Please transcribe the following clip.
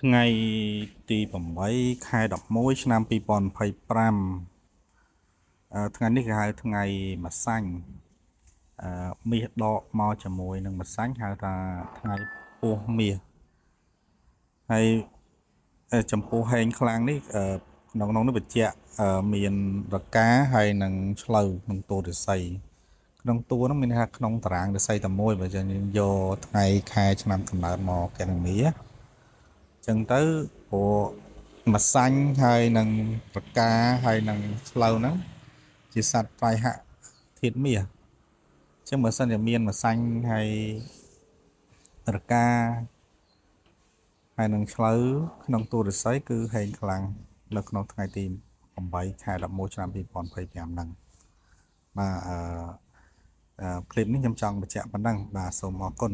ថ្ងៃទី8ខែ11ឆ្នាំ2025ថ្ងៃនេះគេហៅថ្ងៃម្សាញ់មាសដកមកជាមួយនឹងម្សាញ់ហៅថាថ្ងៃពោះមាសហើយចំពោះហែងខ្លាំងនេះក្នុងនេះបញ្ជាក់មានរកាហើយនឹងឆ្លូវក្នុងតួឫស្សីក្នុងតួនោះមានថាក្នុងតារាងឫស្សីតែមួយបើយើងយកថ្ងៃខែឆ្នាំកំណើតមកកណនីចឹងទៅព្រោះម្សាញ់ហើយនឹងរកាហើយនឹងឆ្លូវហ្នឹងជាសត្វត្រៃហធាតុមាសចឹងបើសិនជាមានម្សាញ់ហើយរកាហើយនឹងឆ្លូវក្នុងតួឫស្សីគឺហែងខ្លាំងនៅក្នុងថ្ងៃទី8ខែ11ឆ្នាំ2025ហ្នឹងបាទคลิปនេះខ្ញុំចង់បញ្ជាក់ប៉ុណ្ណឹងបាទសូមអរគុណ